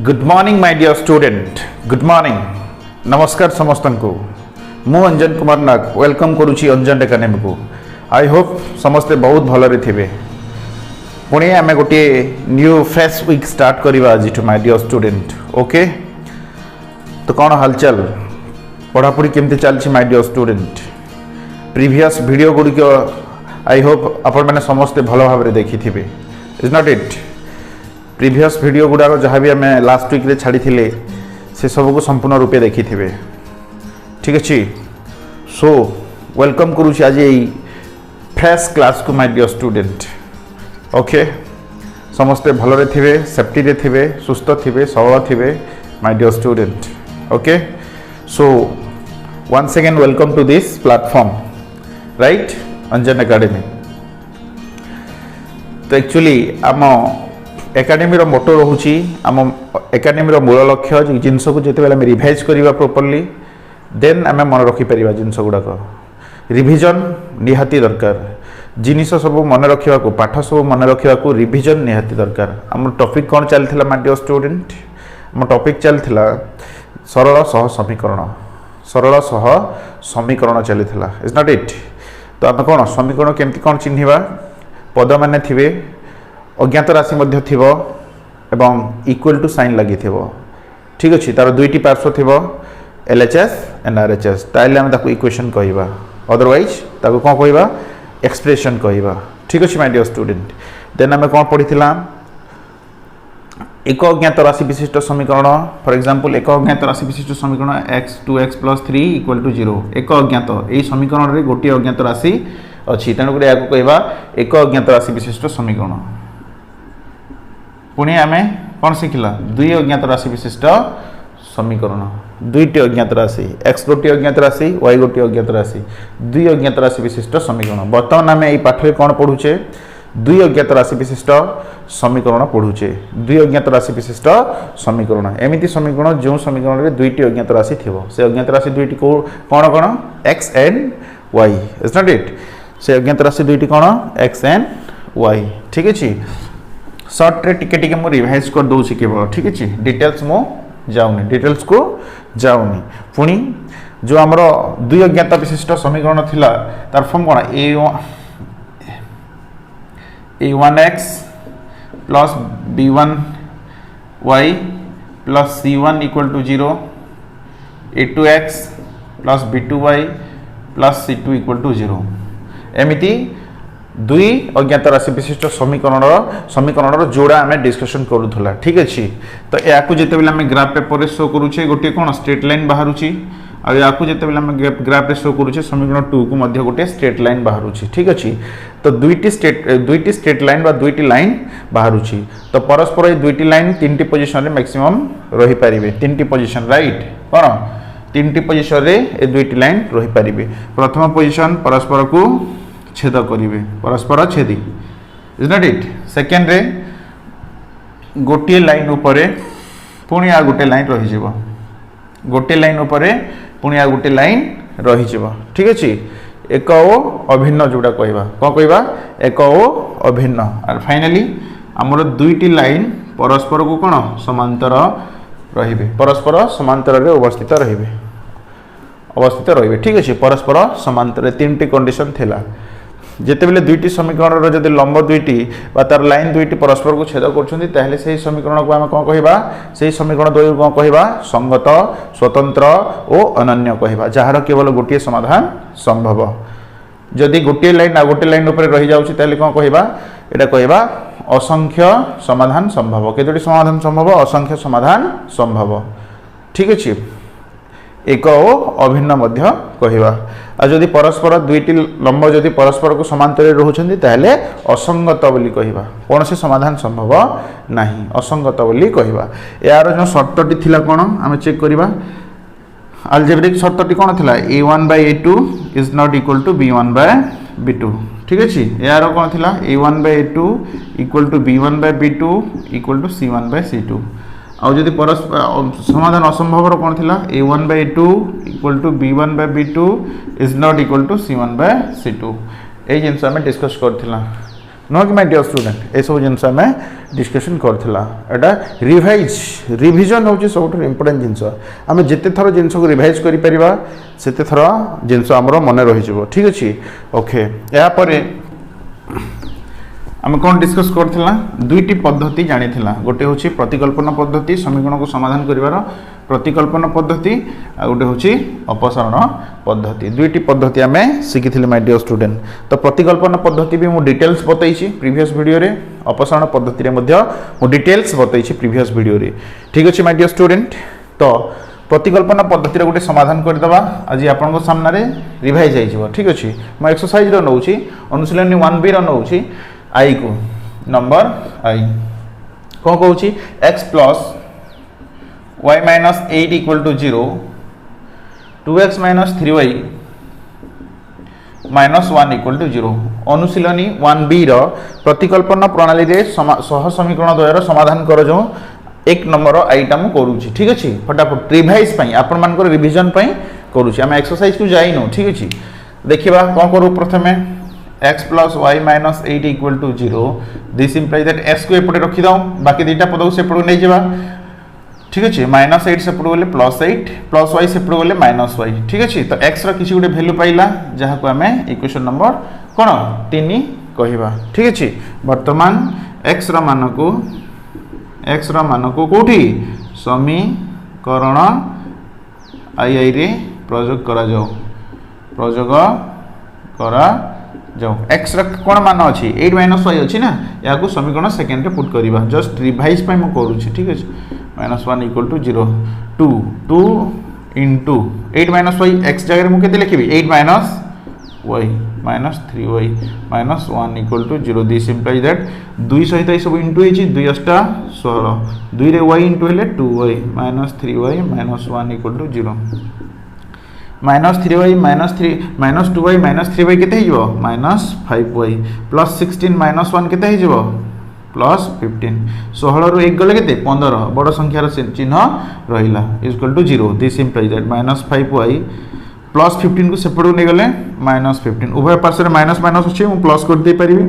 Good morning my dear student good morning नमस्कार समस्त को मु अंजन कुमार नाग वेलकम करुच्ची अंजन एकाडेमी को आई होप समस्ते बहुत भलरे थे पुणी आम गोटे न्यू फ्रेश वीक स्टार्ट करवा आज माय डियर स्टूडेंट ओके तो कौन हालचाल पढ़ापढ़ी केमती चलती my dear student previous video गुड़िक आई होप आपण मैंने समस्ते भल भाव देखी थे is not it previous video गुड़ाक जहाँ भी आम लास्ट वीक छाड़ी से सब को संपूर्ण रूपे देखी थे ठीक अच्छे सो वेलकम करुच्ची आज यही फ्रेश क्लास को माय डियर स्टूडेंट ओके समस्ते भलरे थे सेफ्टी रे थे सुस्थ थे सबल थे my dear student okay so once again welcome to this platform right Anjan academy तो एक्चुअली आम एकेडमी मोटो रोचे आम एकेडमी मूल लक्ष्य जिनस को जिते बेले रिवाइज करवा प्रॉपर्ली देन आम मन रखिपर जिनस गुड़ाक रिविजन निहाती दरकार जिनिस सब मन रखा पाठ सब मन रखा रिविजन निहाती दरकार आम टॉपिक कौन चलता माय डियर स्टूडेंट आम टॉपिक चलता सरल सह समीकरण चलता इज नॉट इट तो आम कौन समीकरण केमती कौन चिन्हवा पद माने थे अज्ञात राशि मध्य थिबो एवं इक्वल टू साइन लगी थिबो ठीक अच्छे तार दुईटी पार्श्व थिबो एलएचएस एंड आरएचएस ताइले हम ताको इक्वेशन कहबा अदरवाइज ताको कोन कहबा एक्सप्रेशन कहबा ठीक अच्छे माय डियर स्टूडेंट देन हम कोन पढ़िथिला एक अज्ञात राशि विशिष्ट समीकरण फॉर एग्जांपल एक अज्ञात राशि विशिष्ट समीकरण x 2x + 3 = 0 एक अज्ञात एई समीकरण रे गोटी अज्ञात राशि अछि तेनु करे याको कहबा एक अज्ञात राशि विशिष्ट समीकरण पुणी आम कौन शिखला दुई अज्ञात राशि विशिष्ट समीकरण दुईटी अज्ञात राशि x गोटी अज्ञात राशि y गोटी अज्ञात राशि दुई अज्ञात राशि विशिष्ट समीकरण बर्तमान आम ये पाठ में कौन पढ़ुचे दुई अज्ञात राशि विशिष्ट समीकरण पढ़ुचे दुई अज्ञात राशि विशिष्ट समीकरण एमती समीकरण जो समीकरण में दुईटी अज्ञात राशि थी से अज्ञात राशि दुईटी कौन कौन x and y is not it से अज्ञात राशि दुईटी कौन x एंड y ठीक अच्छे सर्ट रे टिके टिके मु रिवाइज कर दउछि केवल ठीक अछि डिटेल्स मु जाउनी डिटेल्स को जाउनी पुणी जो हमरो दुई अज्ञात विशिष्ट समीकरण थिला तार फॉर्म कोन a1x plus b1y plus c1 = 0 a2x plus b2y plus c2 = 0 एमिति दुई अज्ञात राशि विशिष्ट समीकरण जोड़ा आम डिस्कशन करूला ठीक अच्छे तो या जिते बेले आम ग्राफ पेपर शो करुचे गोटे कौन स्ट्रेट लाइन बाहर या जिते बेले आम ग्राफ शो करुचे समीकरण 2 को मध्य गोटे स्ट्रेट लाइन बाहर ठीक अच्छे तो दुईटी स्ट्रेट लाइन बा दुईटी लाइन बाहर तो परस्पर ये दुईटी लाइन 3टी पोजिशन रे मैक्सिमम रही पारिबे 3टी पोजिशन राइट कौन 3टी पोजिशन रे ए दुईटी लाइन रही पारिबे प्रथम पोजिशन परस्पर को छेद करेंगे परस्पर Chhedi is not it second रे गोटे लाइन उपरे पुणी आ गोटे लाइन रही गोटे लाइन उपरे पुणी आ गोटे लाइन रही ठीक अच्छे एक ओ अभिन्न जोड़ा कहवा कौन कहवा एक ओ अभिन्न और फाइनली आमर दुईटी लाइन परस्पर को कौन समांतर रहिबे परस्पर समांतर रे अवस्थित रहिबे ठीक अच्छे परस्पर समांतर 3टी कंडीशन थिला जिते बेले दुईटी समीकरण जदि लंब दुईटी तार लाइन दुईटी परस्पर को छेद कर समीकरण को आम कौन कहवा से समीकरण द्वय कौन कहवा संगत स्वतंत्र और अनन्य कहवा जार केवल गोटे समाधान संभव जदि गोटे लाइन आ गोटे लाइन उपर रही जाउछि ताले कौन कहवा एटा कहवा असंख्य समाधान संभव केतोटी समाधान संभव असंख्य समाधान संभव ठीक अच्छे एक और अभिन्न मध्य कहवा आ जदि परस्पर दुईटी लंब जदि परस्पर को समांतर रोचंती ताहले असंगत बोली कहवा कौन से समाधान संभव नहीं असंगत बोली कहवा यार जो शर्तटी थिला कौन आम चेक करवा अलजेब्रिक शर्तटी कौन थिला a1/a2 is not equal to b1/b2 ठीक अच्छे यार कौन थिला a1/a2 = b1/b2 = c1/c2 आउ जदि परस्पर समाधान असंभव कौन थिला a1/a2 = b1/b2 is not equal to c1/c2 ए जिनस आम डिस्कस करथिला नुह कि माय डियर स्टूडेंट ए सब जिनस आम डिस्कसन करथिला एटा रिविजन होची सब इंपोर्टेंट जिनस आम जिते थर जिनस को रिवाइज करि परिबा सेते थर जिनस हमरो मने रहि जबो ठीक अछि ओके या परे आम कौन डिस्कस करथिला दुईटी पद्धति जानिथिला गोटे होची प्रतिकल्पन पद्धति समीकरण को समाधान करिवार प्रतिकल्पन पद्धति आ गोटे होची अपसारण पद्धति दुईटी पद्धति आमे शिखिथिले माय डियर स्टूडेंट तो प्रतिकल्पन पद्धति भी मु डिटेल्स बताइछि प्रीवियस वीडियो रे अपसारण पद्धति रे मध्य मु डिटेल्स बताइछि प्रीवियस वीडियो रे ठीक अछि माय डियर स्टूडेंट तो प्रतिकल्पन पद्धति रे गोटे समाधान कर दबा आज आपन को सामने रे रिवाइज जाई जबो ठीक अछि म एक्सरसाइज रो नउछि अनुशीलनी 1b रो नउछि आई को नंबर आई कौन कहूँ x plus y minus 8 equal to 0 2x minus 3y minus 1 equal to 0 अनुशीलनी 1b रो प्रतिकल्पन प्रणाली रे सह समीकरण द्वयर समाधान कर जो एक नंबर आइटम करूची ठीक अछि फटाफट रिवाइज पई आपन मानकर रिवीजन पई करूची हम एक्सरसाइज को जाई नो ठीक अछि देखिबा कोन करू प्रथमे x plus y minus 8 equal to 0 this implies that x को एपटे रखी दाऊ बाकी दुईटा पद को सेपटो नै जेबा ठीक अछि -8 सेपटो गले +8 प्लस y सेपटो गले -y ठीक अछि तो x रो किछि गुटे वैल्यू पाइला जहा को हमें इक्वेशन नंबर कोन 3 कहिबा ठीक अछि वर्तमान x रो मान को कोठी समीकरण आई रे प्रयोग करा जाओ x रा कोन मान अछि 8 y अछि ना या को समीकरण सेकंड रे पुट करबा जस्ट रिवाइज पय म करू छी ठीक अछि -1 = 0 2 into 8 y x जगह रे म केते लिखबी 8 y -3y -1 = 0 this implies that 2 सहित ए सब इनटू हेछि 2 8 16 2 रे y इनटू हेले 2y -3y -1 = 0 -3y -2y -3y केते हिजो -5y +16 -1 केते हिजो +15 16 रु 1 गले केते 15 बड़ संख्यार चिन्ह रहिला = 0 दिस इंप्लाइज दैट -5y +15 को सेपटो नै गले -15 उभय पार्श्व रे माइनस माइनस अछि हम प्लस कर दे परिबे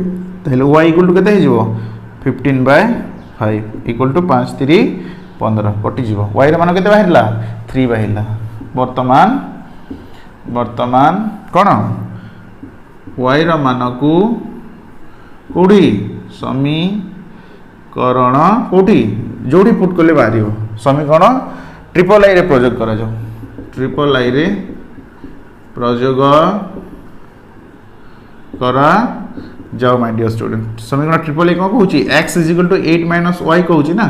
तहेले y = केते हिजो 15/5 = 5 3 15 कटि जिवो y रे मान केते बाहिरला 3 बाहिरला वर्तमान कोन y रा मान को कोडी समीकरण कोडी जोडी पुट करले बारियो समीकरण ट्रिपल आई रे प्रयोग करा जाओ ट्रिपल आई रे प्रयोग करा जाओ माय डियर स्टूडेंट समीकरण ट्रिपल आई को कहूची x = 8 - y कहूची ना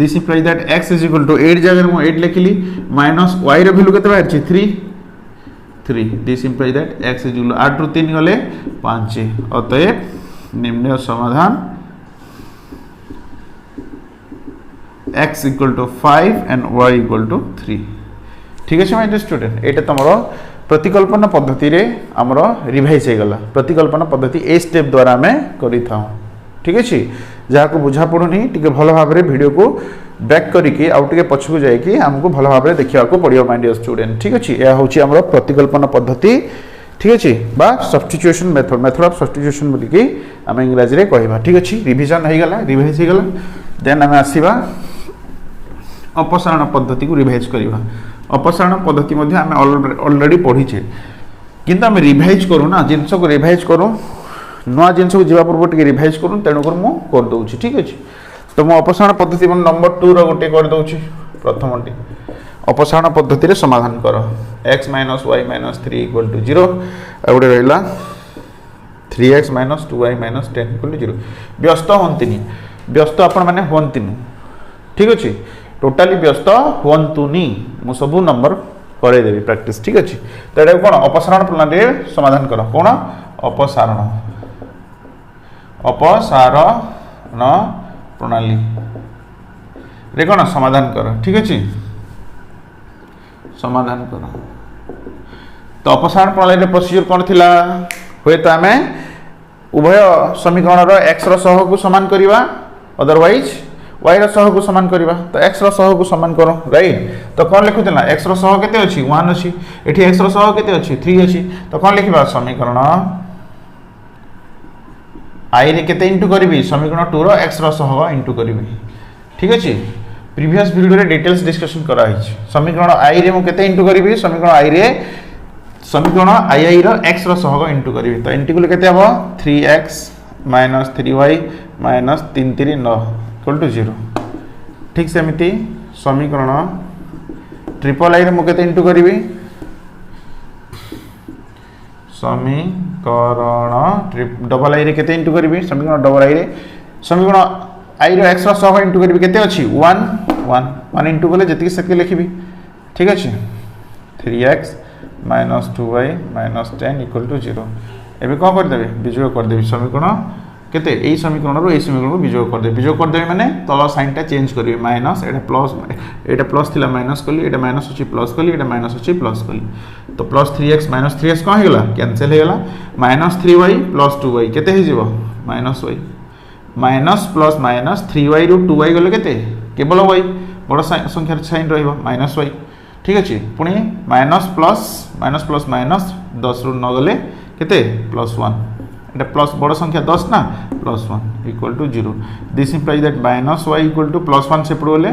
दिस इंप्लाइज दैट x = 8 जगह में 8 लिखली माइनस y रे वैल्यू केते बाहर छी 3 दिस इंप्लाइज दैट x = 8 रु 3 गले 5 अतएव निम्न समाधान x = 5 and y = 3 ठीक है माय डियर स्टूडेंट एटा तमरो प्रतिकल्पन पद्धति रे हमरो रिवाइज हे गला प्रतिकल्पन पद्धति ए स्टेप द्वारा हमें करि था ठीक अछि जहा को बुझा पड़ुनी टिके भलो भाबरे वीडियो को बैक करिके आउ टिके पछकु जाय कि हमको भलो भाबरे देखिया को पड़ियो माय डियर स्टूडेंट ठीक अछि या होछि हमरो प्रतिकल्पन पद्धति ठीक अछि बा सब्स्टिट्यूशन मेथड ऑफ सब्स्टिट्यूशन बोली कि हम इंग्लिश रे कहबा ठीक अछि रिवीजन हे गला रिवाइज हे गला देन हम आसीबा अपसारण पद्धति को रिवाइज करिबा अपसारण पद्धति मध्ये हम ऑलरेडी पढी छे किंतु हम रिवाइज करू ना जिंस को रिवाइज करू नवा जिंस को जीवा पूर्व टिके रिवाइज करू तेनु कर मु कर दउची ठीक अछि तो मु अपसारण पद्धति नंबर 2 रो गोटे कर दउची प्रथमटी अपसारण पद्धति रे समाधान करो x - y - 3 = 0 एवडे रहला 3x - 2y - 10 = 0 व्यस्त होंतिनी व्यस्त आपण माने होंतिनी ठीक अछि टोटाली व्यस्त होंतुनी मु सब नंबर करे देबी प्रैक्टिस ठीक अछि तो एटा कोन अपसारण प्रणाली रे समाधान करो कोन अपसारण प्रणाली रे कोन समाधान करो ठीक अछि समाधान करो तो अपसारण प्रणाली रे प्रोसीजर कोन थिला होय त हमें उभय समीकरण रो x रो सहग को समान करिवा अदरवाइज y रो सहग को समान करिवा तो x रो सहग को समान करो राइट तो कोन लिखुतला x रो सहग केते अछि 1 अछि एठी x रो सहग केते अछि 3 अछि तो कोन लिखिबा समीकरण आई रे केते इंटू करी समीकरण 2 रो x रो सहग इंटू करी ठीक अच्छे प्रीवियस वीडियो रे डिटेल्स डिस्कशन करा समीकरण आई रे मु केते इंटू करी समीकरण आई रे समीकरण आई रो x रो सहग इंटू करी तो इंटीग्रल केते हबो 3x - 3y - 3 3 9 = 0 ठीक सेमिति समीकरण ट्रिपल आई रे मु केते इंटू करी समीकरण डबल आई रे केते इंटू करी समीकरण डबल आई रे समीकरण आई रो x रो सहग इंटू करी केते अछि 1 1 1 इंटू कले जति सके लिखिबी ठीक अछि 3x - 2y - 10 = 0 एबे कोन कर देबे विजोग कर देबे समीकरण केते एई समीकरण रो एई समीकरण को विजोग कर देबे माने तल साइन टा चेंज करिवे माइनस एटा प्लस थिला माइनस कली एटा माइनस अछि प्लस कली एटा माइनस अछि प्लस कली तो प्लस 3x - 3x कोन हेगला कैंसिल हेगला -3y + 2y केते हे जिवो -y minus plus minus 3y रो 2y गले केते केवल y बड़ संख्या साइन रहइबो -y ठीक अछि पुनी माइनस प्लस माइनस 10 रो न गले केते +1 एटा प्लस बड़ संख्या 10 ना +1 = 0 दिस इंप्लाइज दैट -y = +1 से पड़ोले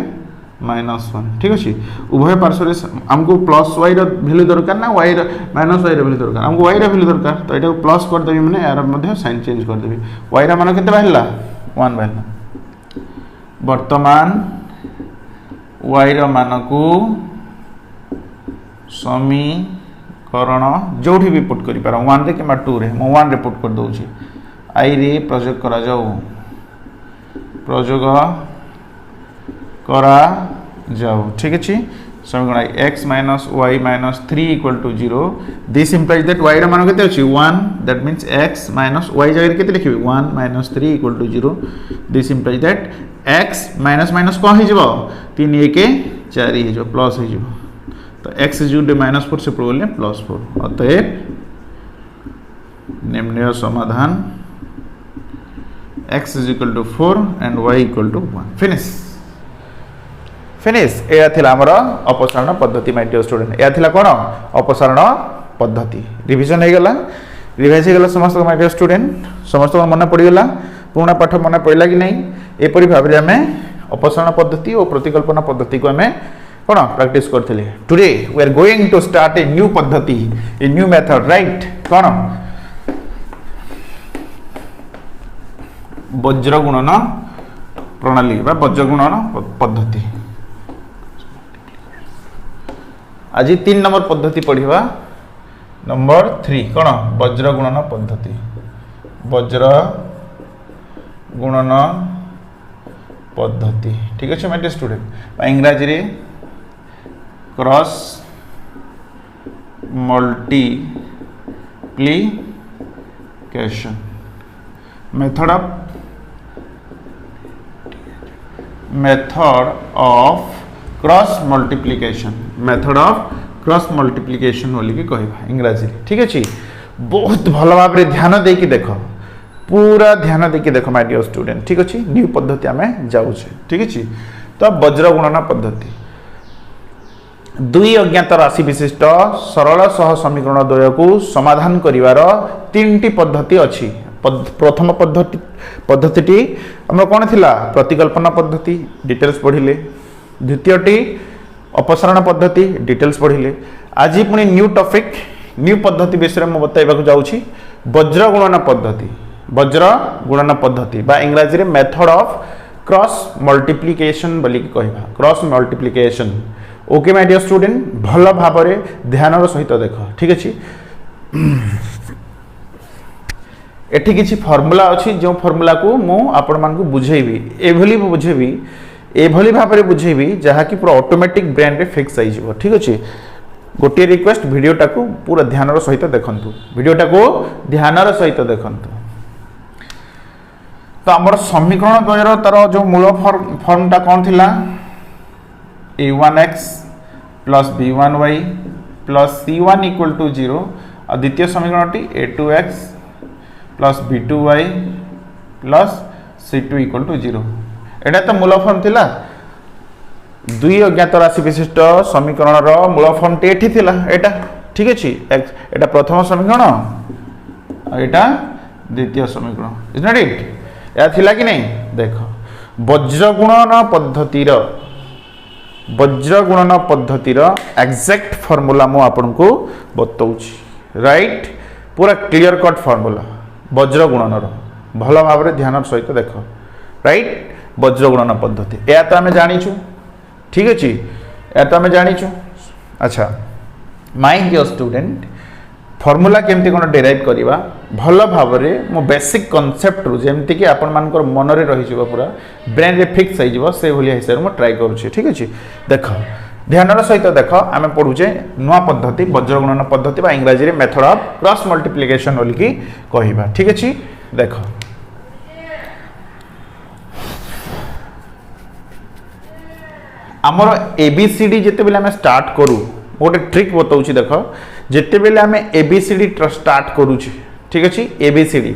-1 ठीक अछि उभय पार्श्व रे हमको +y रो वैल्यू दरकार ना y रो -y रो वैल्यू दरकार हमको y रो वैल्यू दरकार तो एटा प्लस कर देबी माने यार मध्ये साइन चेंज कर देबी y रा मान केते बाहिला 1 बाहिला वर्तमान y रो मान को समीकरण जोठी भी पुट करि पार 1 रे कि 2 रे मो 1 रे पुट कर दउ छी आई रे प्रयोग करा जाऊ ठीक अछि समीकरण x - y - 3 = 0 this implies that y रा मान केते अछि 1 दैट मींस x - y जगह केते लिखिबे 1 - 3 = 0 दिस इंप्लाइज दैट x - कोन हे जिवो 3 1 4 हे जो प्लस हे जिवो तो x -4 से पड़ोले +4 अतएव निम्न समाधान x = 4 and y = 1 फिनिश एया थिला हमर अपसारण पद्धति माय डियर स्टूडेंट एया थिला कोन अपसारण पद्धति रिवीजन हे गेला रिवाइज हे गेला समस्त माय डियर स्टूडेंट समस्त मन पड़ी गेला पुराना पाठ मन पड़ला कि नहीं एपरि भाबरे हमें अपसारण पद्धति और प्रतिकल्पना पद्धति को हमें कोन प्रैक्टिस करथिले today we are going to start a new पद्धति ए न्यू मेथड राइट कोन वज्र गुणन प्रणाली बा वज्र गुणन पद्धति आज 3 नंबर पद्धति पढ़िबा नंबर 3 कोन वज्र गुणन पद्धति वज्र गुणन पद्धति ठीक अछि माय स्टूडेंट इंग्रजी रे cross multiplication method of cross multiplication बोली कि कहबा इंग्रजी ठीक अछि बहुत भलो भाव रे ध्यान दे कि देखो पूरा ध्यान दे कि देखो माय डियर स्टूडेंट ठीक अछि न्यू पद्धति हमें जाउ छे ठीक अछि तो वज्र गुणन पद्धति दुई अज्ञात राशि विशिष्ट सरल सह समीकरण द्वय को समाधान करिवार 3टी पद्धति अछि प्रथम पद्धति हमर कोन थिला प्रतिकल्पना पद्धति डिटेल्स पढिले द्वितीयटी अपसारण पद्धति डिटेल्स पढिले आज पुनी न्यू टॉपिक न्यू पद्धति विषय में बताइबा को जाउछि वज्र गुणन पद्धति बा इंग्रजी रे मेथड ऑफ क्रॉस मल्टीप्लिकेशन बोली कि कहबा cross multiplication okay my dear student भल भाव रे ध्यान रो सहित देख ठीक अछि एठी किछि फार्मूला अछि जो फार्मूला को मु आपण मान को बुझेबी एभली भाव रे बुझेबी जहा कि पूरा ऑटोमेटिक ब्रेन रे फिक्स आइ जिवो ठीक अछि गोटे रिक्वेस्ट वीडियो टाको पूरा ध्यान रो सहित देखंतु तो हमर समीकरण द्वयर तार जो मूल फॉर्म टा कोन थिला a1x plus b1y plus c1 = 0 और द्वितीय समीकरण a2x plus b2y plus c2 = 0 एटा तो मूल फॉर्म थिला दुई अज्ञात राशि विशिष्ट समीकरण रो मूल फॉर्म टे एठी थिला एटा ठीक अछि एटा प्रथम समीकरण एटा द्वितीय समीकरण इज नॉट इट या थिला कि नहीं देख वज्र गुणन पद्धतिर एक्जाक्ट फॉर्मूला मु आपन को बताऊची राइट पूरा क्लियर कट फॉर्मूला वज्र गुणन भल भाव ध्यान सहित देख राइट वज्र गुणन पद्धति या तो आम जानीचु ठीक अच्छे या तो आम जानीचु अच्छा माय डियर स्टूडेंट फॉर्मूला केमती कौन डेराइव करवा भल भाव मो बेसिक कॉन्सेप्ट रु जेमती कि आपण मानकर मन रे रही पूरा ब्रेन रे फिक्स हो से भलिया हिसाब से ट्राई करुचे ठीक अच्छे देख ध्यान सहित देख आम पढ़ुचे नुआ पद्धति वज्र गुणन पद्धति बा इंग्राजी रे मेथड ऑफ क्रॉस मल्टीप्लिकेशन बोलिकी कहवा ठीक अच्छे देख आमर एबीसीडी जिते बेले आम स्टार्ट करूँ गोटे ट्रिक बताऊँ देख जिते बेले आम एबीसीडी स्टार्ट करुचे ठीक अच्छे एबीसीडी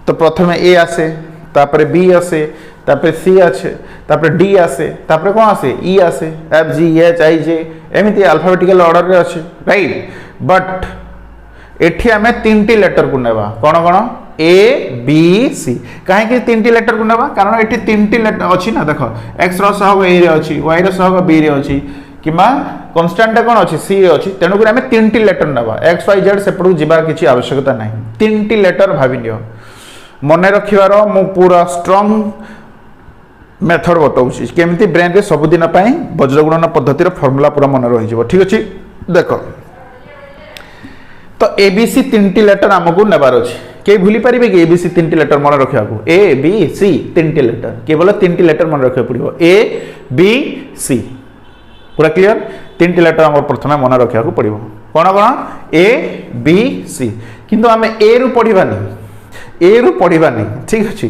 तो प्रथम ए आसे तापर बी आसे तापर सी आसे तापर डी आसे तापर कौन आसे ई आसे एफ जी एच आई जे एमती अल्फाबेटिकल ऑर्डर रे अच्छे राइट बट एठी आम तीन लेटर को नेबा कौन कौन ए बी सी कहीं तीन लेटर को नेबा कारण एठी तीन लेटर अच्छी ना देख एक्स रहग ए रे अच्छी वाई रहग बी रे अच्छी किमा कन्स्टांट कौन अच्छी सी अच्छी तेणुक आम तीन लेटर नेबा एक्स वाई जेड सेपटू जीवार किसी आवश्यकता ना तीन लेटर भावी नियो मन रखिबार मु पूरा स्ट्रॉन्ग मेथड बताऊँ केमती ब्रेन रे सबुदिन वज्रगुणन पद्धतिर फॉर्मूला पूरा मन रही ठीक अच्छे देख तो एबीसी तीन लेटर आमको नेबार अच्छे के भूली पारे कि एबीसी तीन लेटर मन रखा ए बी सी तीन लेटर केवल तीन लेटर मन रखा पड़ो ए बी सी पूरा क्लियर तीन लेटर आम प्रथम मन रखा पड़ो कौन कौन ए बी सी किंतु आम ए रु पढ़ानी ए रु पढ़ानी ठीक अच्छे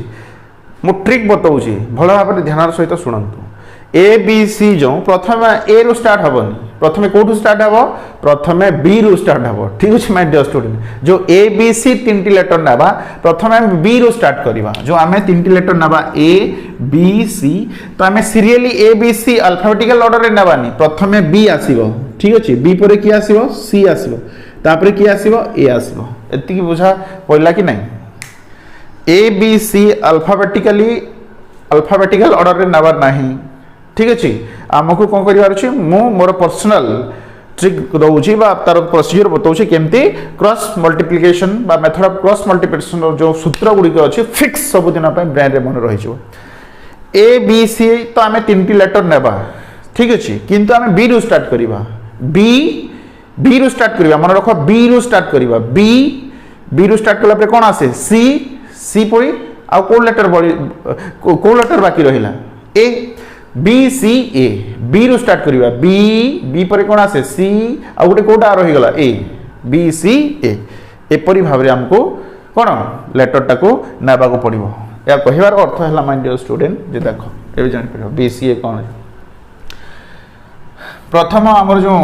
मु ट्रिक बताऊँ भल भाव ध्यान सहित शुणु ए बी सी जो प्रथम ए रु स्टार्ट हेनी प्रथम कौटू स्टार्ट हे प्रथम बी रु स्टार्ट हे ठीक अच्छे माय डियर स्टूडेंट जो ए बी सी तीन लेटर नाबा प्रथम आम बी रु स्टार्ट करवा जो आम तीन लेटर नाबा ए बी सी तो आम serially A B C alphabetical order रे नाबानी प्रथम बी आसीबो ठीक अच्छे बी पर किए आसीबो सी आसीबो तापर किए आसीबो ए आसीबो एतिकी बुझा पड़ला कि नहीं A B C alphabetical order रे नाबार नहीं ठीक अच्छे आमको कौन कर मोर पर्सनल ट्रिक दूसरी तार प्रोसीजर बताऊँ केमती क्रॉस मल्टीप्लिकेशन बा मेथड ऑफ क्रॉस मल्टीप्लिकेशन जो सूत्र गुड़िक अच्छे फिक्स सबुदिन ब्रेन रे मन रही ए बी सी तो आम तीन लेटर नेबा ठीक अच्छे किंतु आम बी रु स्टार्ट करवा बी रु स्टार्ट करवा मन रख बी रु स्टार्ट करवा बी रु स्टार्ट कला कौन आसे सी सी पड़ी आउ को लेटर बाकी रहा A B C A B रु स्टार्ट करवा बी पर कौन आसे सी आ गोटे कौटा रहीगला ए बी सी ए एपरी भाव आमको कौन लेटर टाको नाबा को पड़ो या कहबार अर्थ है माय डियर स्टूडेंट जे देख ये जापर बी सी ए कौन प्रथम आमर जो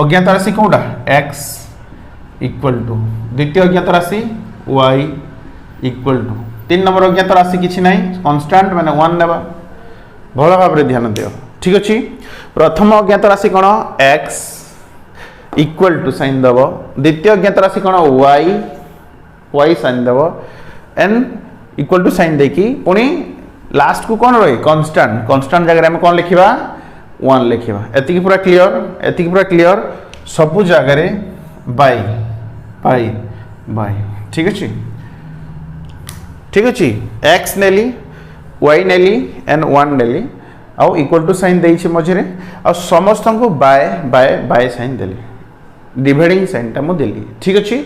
अज्ञात राशि कौटा एक्स इक्वल टू द्वितीय अज्ञात राशि वाई इक्वल टू तीन नंबर अज्ञात राशि किसी ना कन्स्टांट माने वन नेबा भल भाव ध्यान दियो ठीक अच्छे प्रथम अज्ञात राशि कौन एक्स इक्वल टू साइन दब द्वितीय अज्ञात राशि कौन वाई वाई साइन दब एन इक्वल टू साइन देखी पुणी लास्ट को कौन रहे कन्स्टांट जगह में कौन लिखा वन लिखा एतिकी पूरा क्लीयर सबु जगार बाय बाय बाय ठीक अच्छे एक्स नेली वाई नेली एंड वन नेली आउ इक्वल टू साइन देइछि मझिरे आ समस्त को बाय बाय बाय साइन देली डिवाइडिंग साइन टा मु देली ठीक अच्छे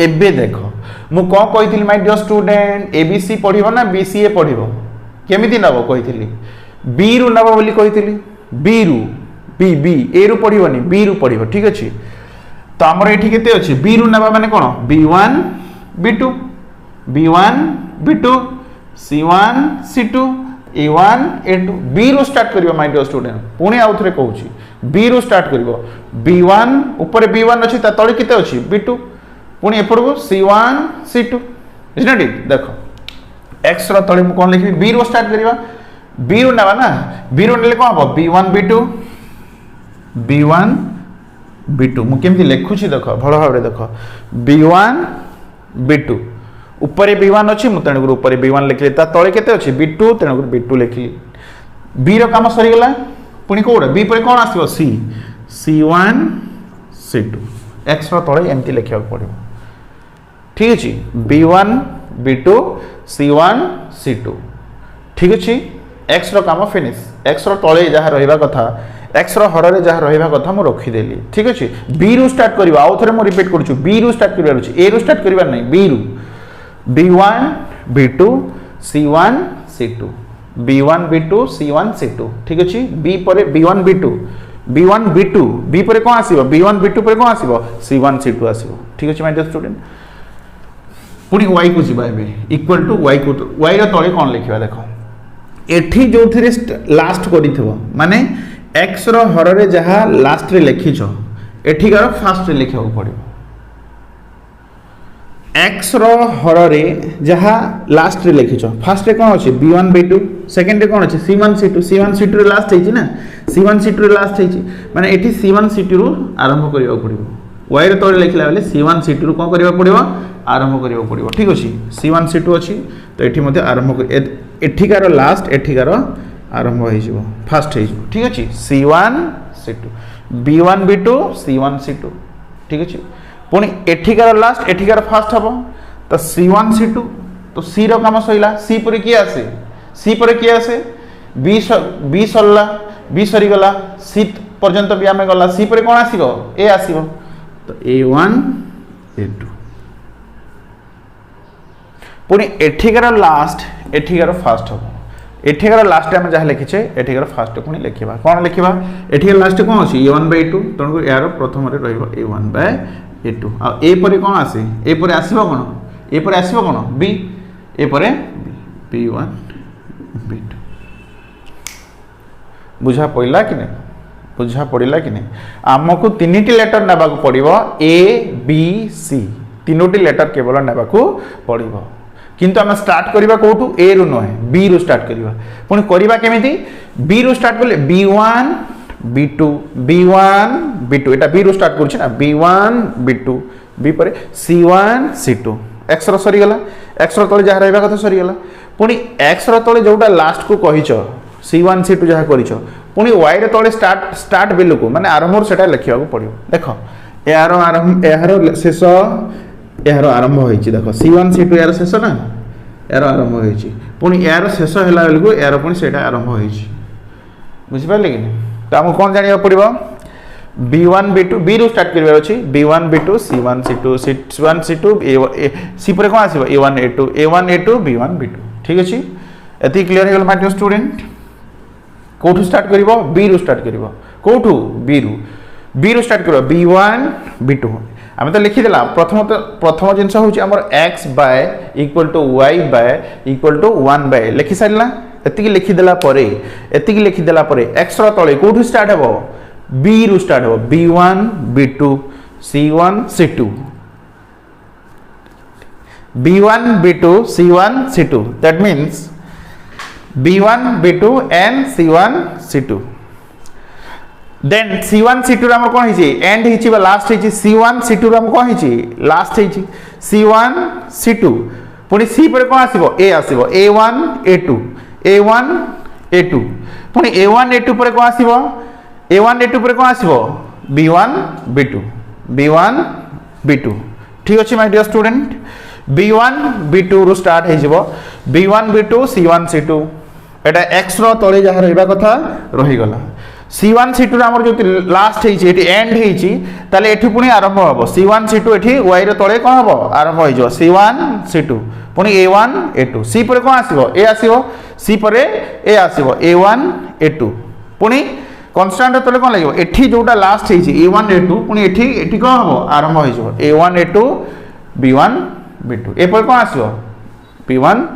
एबे देख मु कौन कही माय डियर स्टूडेंट एबीसी पढ़िबो ना बीसीए पढ़िबो केमिति नबो कही बी रु नबो बोली कही बी रु बी बी ए रु पढ़िबोनी बी रु पढ़िबो ठीक अच्छे तो हमर एठी केते अछि बी रु नबा माने कोन b1 b2 b1 b2 C1 C2 A1 A2 B रु स्टार्ट करियो माय डियर स्टूडेंट पुणी आउ थरे कहूची B रु स्टार्ट करियो B1 ऊपर B1 अछि ता तळे किते अछि B2 पुणी एपडको C1 C2 is not it देखो x रो तळे मु कोन लिखि B रु स्टार्ट करिवा B रु नबा ना B रु नेले कोन हबो B1 B2 मु केमति लेखुची देखो भलो भाबरे देखो B1 B2 ऊपर B1 अच्छी तेणुक ऊपर B1 लिखिली ता तले केते अच्छी B2 तेणुक B2 लिखिली B रो काम सरी गला पुणी कोडा B पर कोन आसीबो C C1 C2 x रो तले एमती लिखिया पड़िबो ठीक अछि B1 B2 C1 C2 ठीक अछि x रो काम फिनिश x रो तले जहा रहिबा कथा x रो हर रे जहा रहिबा कथा मु रखि देली ठीक अछि b रु स्टार्ट करबा आउ थरे मु रिपीट करछु b रु स्टार्ट करबा अछि a रु स्टार्ट करबा नै b रु b1 b2 c1 c2 b1 b2 c1 c2 ठीक अछि b परे b1 b2 b1 b2 b परे कोन आसीबो b1 b2 परे कोन आसीबो c1 c2 आसीबो ठीक अछि माय डियर स्टूडेंट पुनी y को जिबा एबे इक्वल टू y को y रो तळे कोन लिखिबा देखो एठी जो थिरे लास्ट करिथबो माने x रो हर रे जहा लास्ट रे लिखिछो एठी कार फर्स्ट रे लिखियो पड़िबो x रो हर रे जहा लास्ट रे लिखिछो फर्स्ट रे कोन अछि b1 b2 सेकंड रे कोन अछि c1 c2 c1 c2 रे लास्ट हेछि ना c1 c2 रे लास्ट हेछि माने एठी c1 c2 रु आरंभ करियो पड़िबो y रे तळे लिखला बेले c1 c2 रु कोन करियो पड़िबो आरंभ करियो पड़िबो ठीक अछि c1 c2 अछि तो एठी मध्ये आरंभ एठिकार लास्ट एठिकार आरंभ हो जिवो फर्स्ट हो जिवो ठीक अछि c1 c2 b1 b2 c1 c2 ठीक अछि पुनी एठिकार लास्ट एठिकार फर्स्ट हबो तो c1 c2 तो c रो काम सइला c पर की आसे c पर की आसे b सरला b सरी गला c पर्यंत भी हमें गला c पर कोन आसीबो a आसीबो तो a1 a2 पुनी एठिकार लास्ट एठिकार फर्स्ट हबो एठिकार लास्ट हम जहा लिखिछे एठिकार फर्स्ट पुनी लिखिबा कोन लिखिबा एठिकार लास्ट कोन अछि a1/2 तणको यार प्रथम रे रहइबो a1/a2 आ a परे कोन आसे a परे आसीबो कोन a परे आसीबो कोन b a परे b1 b2 बुझा पइला कि नै बुझा पड़िला कि नै हमकु तीनटी लेटर नेबाकू पड़िबो a b c तीनोटी लेटर केवल नेबाकू पड़िबो किंतु हम स्टार्ट करिबा कोठू a रु नहे b रु स्टार्ट करिबा पुनी करिबा केमिति b रु स्टार्ट करले b1 b2 b1 b2 एटा b रु स्टार्ट करछि ना b1 b2 b परे c1 c2 x रो सरी गला x रो तळे जहा रहबा कथा सरी गला पुनी x रो तळे जोटा लास्ट को कहिचो c1 c2 जहा करिचो पुनी y रो तळे स्टार्ट बिलु को माने आरंभ सेटा लिखिबा को पड़ियो देखो यारो आरंभ यारो शेष यार आरंभ होइछि देखो c1 c2 यार शेष ना यार आरंभ होइछि पुनी यार शेष हैला बेलको यार पुनी सेटा आरंभ होइछि बुझि पाले कि तो हम कोन जानिबा पड़िबो b1 b2 b रु स्टार्ट करबा अछि b1 b2 c1 c2 c1 c2 c पर कोन आसीबो a1 a2 b1 b2 ठीक अछि एति क्लियर हे गेल माय डियर स्टूडेंट कोठू स्टार्ट करिवो b रु स्टार्ट करिवो कोठू b रु स्टार्ट करिवो b1 b2 आमे तो लिखि देला प्रथम जिंस होची हमर x by equal to y by equal to 1 by लिखि साइला एतिकी लिखि देला परे x रो तळे कोठू स्टार्ट हेबो b रु स्टार्ट हेबो b1 b2 c1 c2 b1 b2 c1 c2 that means b1 b2 and c1 c2 then c1 c2 ram कोन हिची एंड हिची बा लास्ट हिची c1 c2 ram कोन हिची लास्ट हिची c1 c2 पुनी c पर कोन आसीबो a आसीबो a1 a2 a1 a2 पुनी a1 a2 पर कोन आसीबो a1 a2 पर कोन आसीबो b1 b2 b1 b2 ठीक अछि my dear student b1 b2 रु स्टार्ट हे जिवो b1 b2 c1 c2 एटा x रो तळे जहा रहबा कथा रहि गला c1 c2 हमर जो लास्ट हेछि एठी एंड हेछि ताले एठी पुनी आरंभ हबो c1 c2 एठी y रे तळे कोन हबो आरंभ होई जो c1 c2 पुनी a1 a2 c पर कोन आसीबो a आसीबो c पर a आसीबो a1 a2 पुनी कांस्टेंट तळे कोन लागिबो एठी जोटा लास्ट हेछि a1 a2 पुनी एठी कोन हबो आरंभ होई जो a1 a2 b1 b2 ए पर कोन आसीबो b1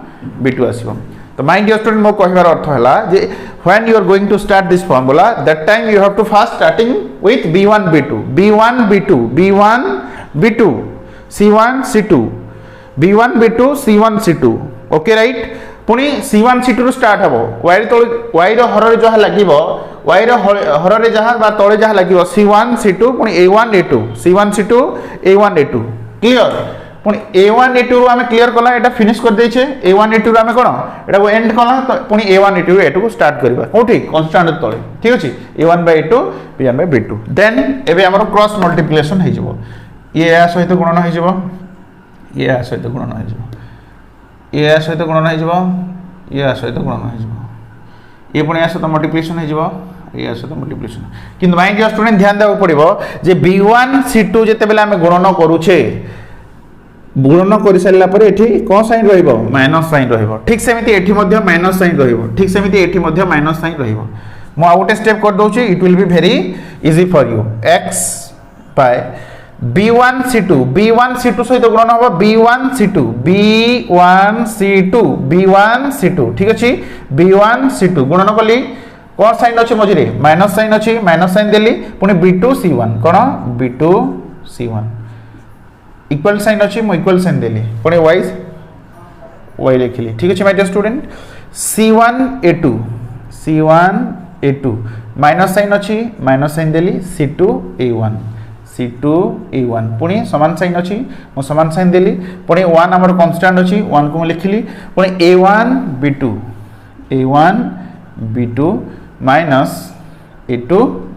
b2 आसीबो तो माय डियर स्टूडेंट मो कहबार अर्थ हला जे when you are going to start this formula that time you have to first starting with b1 b2 b1 b2 b1 b2 c1 c2 b1 b2 c1 c2 okay right पुनी c1 c2 रो start हबो y रे तळे y रो हर रे जहा लागिबो y रो हर रे जहा बा तळे जहा लागिबो c1 c2 पुनी a1 a2 c1 c2 a1 a2 clear पुणी a1 a2 रो आमे क्लियर कला एटा फिनिश कर देछे a1 a2 रो आमे कोन एटा को एंड कला तो पुणी a1 a2 a2 को स्टार्ट करबा कोठी कांस्टेंट तळे ठीक अछि a1 by a2 b1 by b2 then एबे हमर क्रॉस मल्टीप्लिकेशन हे जबो ये आ सहित गुणन हे जबो ये आ सहित गुणन हे जबो ये आ सहित गुणन हे जबो ये आ सहित गुणन हे जबो ये पुणी आ सहित मल्टीप्लिकेशन हे जबो ये सहित मल्टीप्लिकेशन किंतु माय डियर स्टूडेंट ध्यान देबो पड़िबो जे b1 c2 जेते बेला हमें गुणन करूछे गुणन करि सारला परे एठी कोन साइन रहइबो माइनस साइन रहइबो ठीक सेमिति एठी मध्ये माइनस साइन रहइबो ठीक सेमिति एठी मध्ये माइनस साइन रहइबो मो आउट स्टेप कर दोछि it will be very easy for you x by b1 c2 सहित गुणन होबो b1 c2 ठीक अछि b1 c2 गुणन कली कोन साइन अछि मझिरे माइनस साइन देली पुनी b2 c1 कोन b2 c1 इक्वल साइन अछि मो इक्वल साइन देली पुनी y लिखली ठीक अछि my dear student c1 a2 minus sign देली c2 a1 पुनी समान साइन अछि मो समान साइन देली पुनी 1 हमर कांस्टेंट अछि 1 को लिखली पुनी a1 b2 minus a2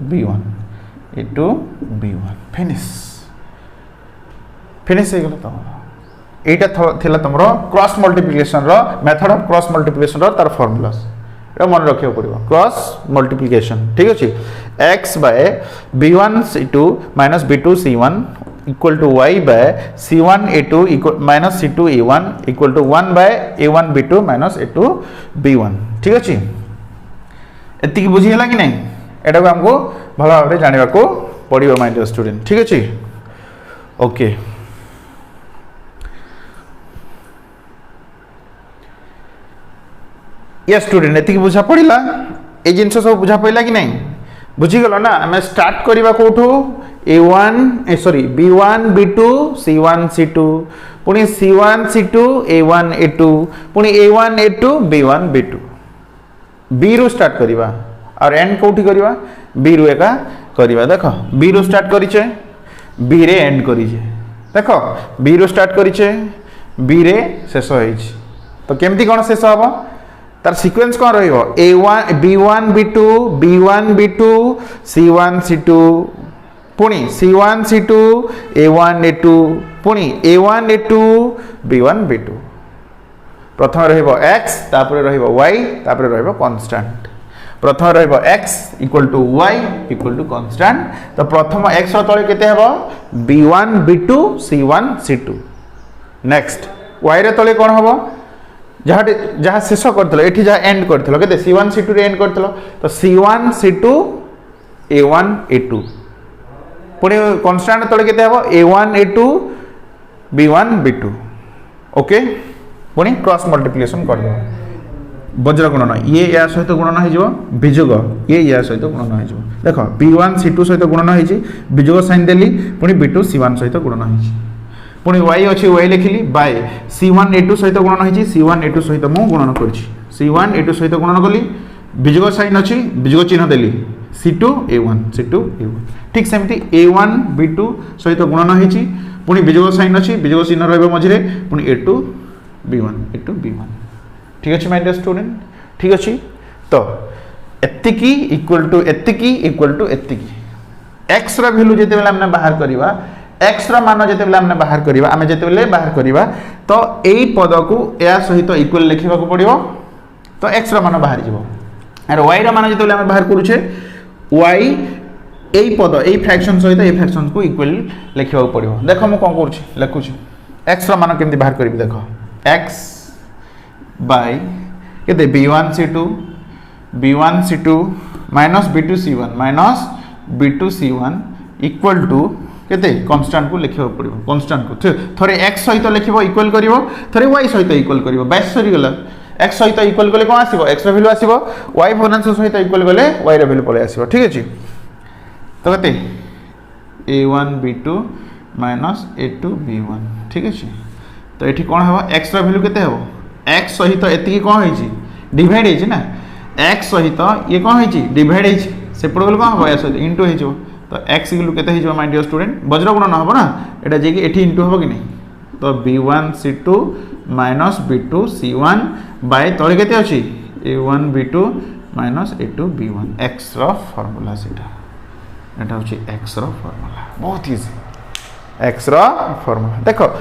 b1 finish हे गेल त एटा थिला तमरो क्रॉस मल्टीप्लिकेशन रो मेथड ऑफ क्रॉस मल्टीप्लिकेशन रो तार फार्मूलास एटा मन रखियो पड़िबो क्रॉस मल्टीप्लिकेशन ठीक अछि x by b1 c2 minus b2 c1 equal to y by c1 a2 equal minus c2 a1 equal to 1 by a1 b2 minus a2 b1 ठीक अछि एति की बुझी हला कि नहीं एटा को हमको भलो भाबरे जानिबा को पड़िबो माय डियर स्टूडेंट ठीक अछि ओके ये स्टूडेंट एति की बुझा पड़िला ए जिंस सब बुझा पइला कि नहीं बुझी गलो ना हमें स्टार्ट करिबा कोठो b1 b2 c1 c2 पुनी c1 c2 a1 a2 पुनी a1 a2 b1 b2 b रो स्टार्ट करिबा और एंड कोठी करिबा b रो एका करिबा देखो b रो स्टार्ट करिचे b रे एंड करिचे देखो b रो स्टार्ट करिचे b रे शेष होइछ तो केमती कोन शेष हबो तार सीक्वेंस कोन रहइबो a1 b1 b2 c1 c2 पुनी c1 c2 a1 a2 पुनी a1 a2 b1 b2 प्रथम रहइबो x तापर रहइबो y तापर रहइबो कांस्टेंट प्रथम रहइबो x equal to y equal to constant तो प्रथम x रो तळे केते हेबो b1 b2 c1 c2 next y रे तळे कोन हेबो जहाँ शेष करथलो एठी जहाँ एंड करथलो केते c1 c2 रे एंड करथलो तो c1 c2 a1 a2 पुणी कांस्टेंट तळे केते हेबो a1 a2 b1 b2 okay पुणी क्रॉस मल्टीप्लिकेशन कर दो वज्र गुणन ये या सहित गुणन हे जो बिजोग ये या सहित गुणन हे जो देखो b1 c2 सहित गुणन हे जी बिजोग साइन देली पुणी b2 c1 सहित गुणन हे जी पुणी y अछि y लिखिली बाय c1 a2 सहित गुणन हे जी c1 a2 सहित मु गुणन करछि c1 a2 सहित गुणन कली बिजोग साइन अछि बिजोग चिन्ह देली c2 a1 ठीक सेमति a1 b2 सहित गुणन हे जी पुणी बिजोग साइन अछि बिजोग चिन्ह रहबो मझिरे पुणी a2 b1 ठीक अछि माय डियर स्टूडेंट ठीक अछि तो एतिकी इक्वल टू एतिकी x रा वैल्यू जेते बेला हमने बाहर करबा x रा मान जेते बेला हमने बाहर करबा हमें जेते बेले बाहर करबा तो एई पद को या सहित इक्वल लिखिबा को पड़िबो तो x रा मान बाहर जिवो और y रा मान जेते बेला हम बाहर करूछे y एई पद एई फ्रैक्शन सहित एई फ्रैक्शन को इक्वल लिखिबा को पड़िबो देखो म कोन करूछि लिखुछि x रा मान केमति बाहर करबी देखो x by केते b1 c2 minus b2 c1 equal to केते कांस्टेंट को लिखिबो पड़िबो कांस्टेंट को थरे x सहित लिखिबो इक्वल करिवो थरे y सहित इक्वल करिवो 22 सरी गेला x सहित इक्वल कले कोन आसीबो x रा वैल्यू आसीबो y भग्नांश सहित इक्वल कले y रा वैल्यू पळे आसीबो ठीक अछि तो केते a1 b2 minus a2 b1 ठीक अछि तो एठी कोन हेबो x रा वैल्यू केते हेबो x सहित एति कोन होइछि डिवाइड होइछि ना x सहित ये कोन होइछि डिवाइड होइछि सेपड गले कोन हेबो या सहित इनटू होइछो तो x इक्वल केते होइछो माय डियर स्टूडेंट वज्र गुणन हेबो ना एटा जे कि एठी इनटू हेबो कि नै तो b1c2 minus b2 c1 bye तले केते अछि a1 b2 minus a2 b1 x रो फार्मूला सेटा एटा होछि x रो फार्मूला बहुत इजी x रो फार्मूला देखो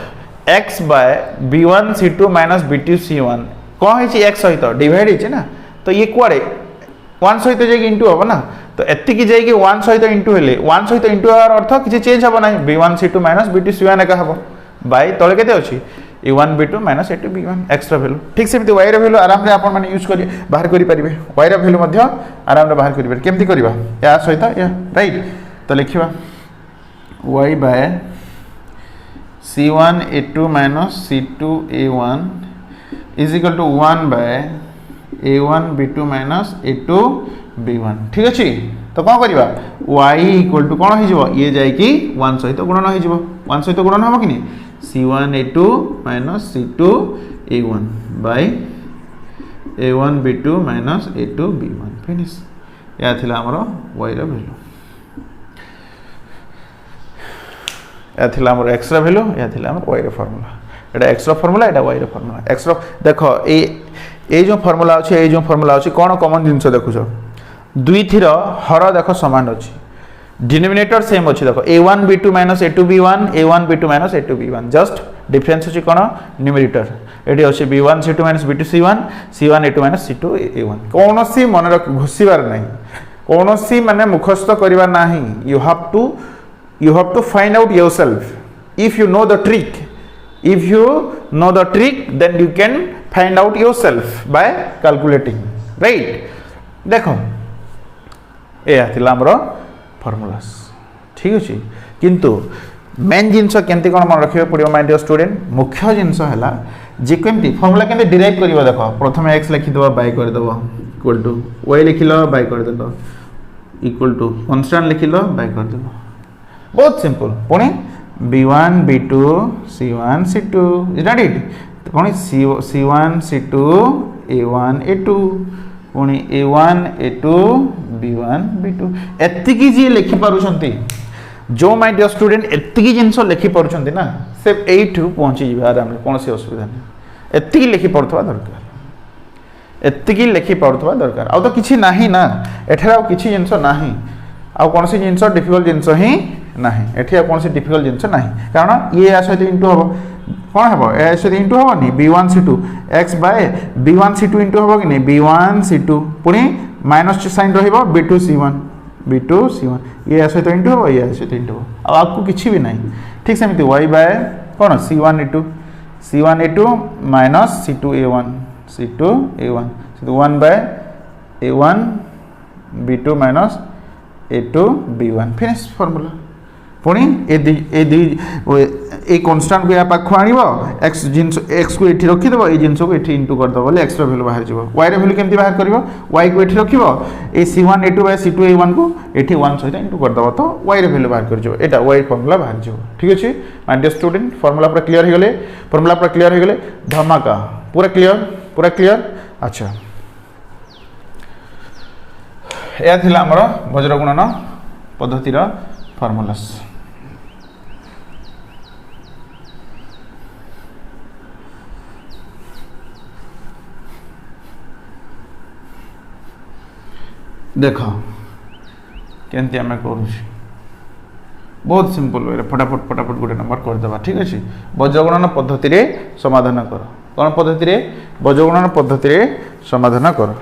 x by b1 c2 minus b2 c1 कोन है x सहित डिवाइड है ना तो ये कुआरे 1 सहित जे इनटू हो ना तो एत्ति की जाय कि 1 सहित इनटू हेले 1 सहित इनटू आर अर्थ किछि चेंज हो ना b1 c2 minus b2 c1 एका हबो बाय तळे केते अछि a1 b2 minus a2 b1 x रो वैल्यू ठीक सेमति y रो वैल्यू आराम रे आपण माने यूज करि बाहर करि परिबे y रो वैल्यू मध्य आराम रे बाहर करि परिबे केमति करबा या सहित या राइट तो लिखिबा y by c1 a2 minus c2 a1 is equal to 1 by a1 b2 minus a2 b1 ठीक अछि तो कोन करबा y इक्वल टू कोन हो जिवो ये जाय कि 1 सहित गुणन हो जिवो 1 सहित गुणन हो कि नहीं c1 a2 minus c2 a1 by a1 b2 minus a2 b1 finish या थिला हमरो y रो वैल्यू या थिला हमरो x रो वैल्यू या थिला हमरो y रो फार्मूला एटा x रो फार्मूला एटा y रो फार्मूला x रो देखो ए जो फार्मूला अछि ए जो फार्मूला अछि कोन कॉमन जिंस देखु छ दुई थिर हर देखो समान अछि डिनोमिनेटर सेम अछि देखो a1 b2 a2 b1 a1 b2 a2 b1 just difference अछि कोन न्यूमरेटर एटी अछि b1 c2 b2 c1 c1 a2 c2 a1 कोनोसी मन रख घुसीबार नाही कोनोसी माने मुखस्त करिबा नाही you have to find out yourself if you know the trick if you know the trick then you can find out yourself by calculating right देखो ए आथिला हमरो फार्मूलास ठीक अछि किंतु मेन जिंस केंति कोन मन रखियो पडियो माय डियर स्टूडेंट मुख्य जिंस हला जे केंति फार्मूला केंति डिराइव करियो देखो प्रथम x लिखि दबो बाय कर दबो इक्वल टू y लिखिलो बाय कर दबो इक्वल टू कांस्टेंट लिखिलो बाय कर दबो बहुत सिंपल पुणी b1 b2 c1 c2 is that it पुणी c1 c2 a1 a2 पुणी a1 a2 b1 b2 एत्ति की जी लिखि पारुछंती जो माय डियर स्टूडेंट एत्ति की जिंस लिखि पारुछंती ना से 8 पहुंची जिबे आराम रे कोनसी असुविधा नै एत्ति की लिखि पड़थवा दरकार एत्ति की लिखि पड़थवा दरकार आ तो किछि नाही ना एठरा किछि जिंस नाही आ कोनसी जिंस डिफिकल्ट जिंस ही नाही एठी कौन से डिफिकल्ट जिंस नाही कारण ये सहित इंटू हबो कोन हबो ए सहित इंटू हबो नि b1 c2 x by b1 c2 into हबो कि नहीं b1 c2 पुनी माइनस साइन रहिबो b2 c1 ये सहित इंटू हबो ये सहित इंटू हबो अब आपको किछि भी नहीं ठीक सेमिति y बाय कोन c1 a2 minus c2 a1 so 1 by a1 b2 minus a2 b1 finish formula पुणी ए कांस्टेंट को या पाखु आनिबो x जिंस x को एठी रखि देबो ए जिंस को एठी इनटू कर दबो बोले x रो वैल्यू बाहर जिवो y रो वैल्यू केमति बाहर करबो y को एठी रखिबो ए c1 a2 bye c2 a1 को एठी 1 सहित इनटू कर दबो तो y रो वैल्यू बाहर कर जिवो एटा y फार्मूला बाहर जिवो ठीक अछि माय डियर स्टूडेंट फार्मूला पूरा क्लियर हो गेले धमाका पूरा क्लियर अच्छा या थिला हमर वज्र गुणन पद्धति रो फार्मूलास देख केमती आम कर बहुत सिंपल वे फटाफट गोटे नंबर करदे ठीक अच्छे वज्रगुणन पद्धति रे समाधान कर कौन पद्धति रे वज्रगुणन पद्धति रे समाधान कर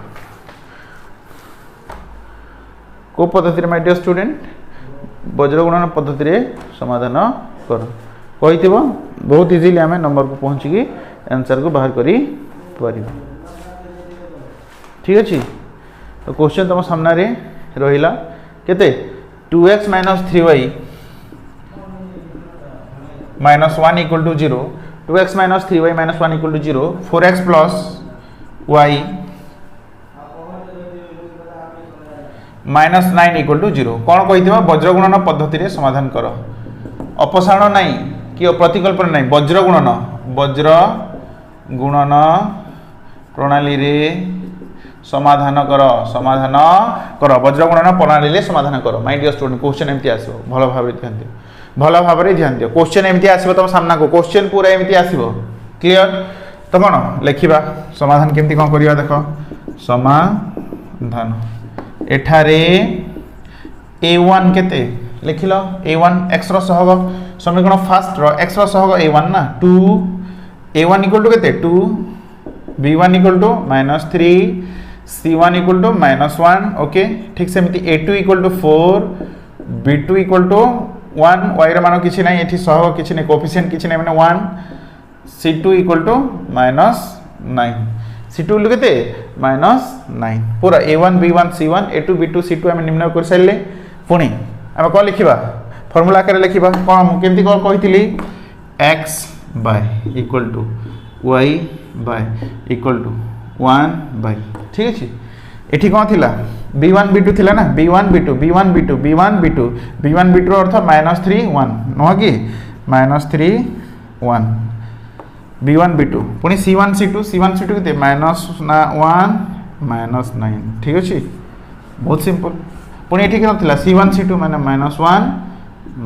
को पद्धति रे माय डियर स्टूडेंट वज्रगुणन पद्धति रे समाधान कर कही बहुत इजीली आम नंबर को पहुँचिकी आंसर को बाहर करी परिबा ठीक अच्छे तो क्वेश्चन तुम सामना रे रहिला केते 2x minus 3y minus 1 equal to 0 2x minus 3y minus 1 equal to 0 4x plus y minus 9 equal to 0 कौन कही वज्रगुणन पद्धति रे समाधान कर अपसारण नहीं कि प्रतिकल्पन नहीं वज्रगुणन प्रणाली रे समाधान कर वज्रगुणन प्रणाली रे समाधान कर माय डियर स्टूडेंट क्वेश्चन एमती आसो भलो भाबे ध्यान दियो भल भाव में ध्यान दियो क्वेश्चन एमती आसीबो तुम सामना को क्वेश्चन पूरा एमती आसीबो क्लियर तो कौन लिखा समाधान केमती कौन करिया देखो समाधान एठारे a1 केते लिखिल a1 x रो सहग समीकरण फास्ट रो x रो सहग a1 ना 2 a1 इक्वल टू केते 2 b1 equal to -3 c1 equal to -1 okay ठीक सेमती a2 equal to 4 b2 equal to 1 y रे मान किछि नै एठी सहग किछि नै कोएफिशिएंट किछि नै माने 1 c2 इक्वल टू -9 c2 केते -9 पूरा a1 b1 c1 a2 b2 c2 हम निम्न कर साइले पुणी हम कौन लिखा फॉर्मूला आकार लिखा कौन केमती कौन कही x by equal to y by equal to 1 by ठीक अच्छे ये कौन थी b1 b2 थिला ना b1 b2 b1 b2 b1 b2 b1 b2 अर्थ -3 1 नुह कि -3 1 b1 b2 पुणी c1 c2 के -1 -9 ठीक अच्छे बहुत सिंपल पुणी ये क्या था c1 c2 माने -1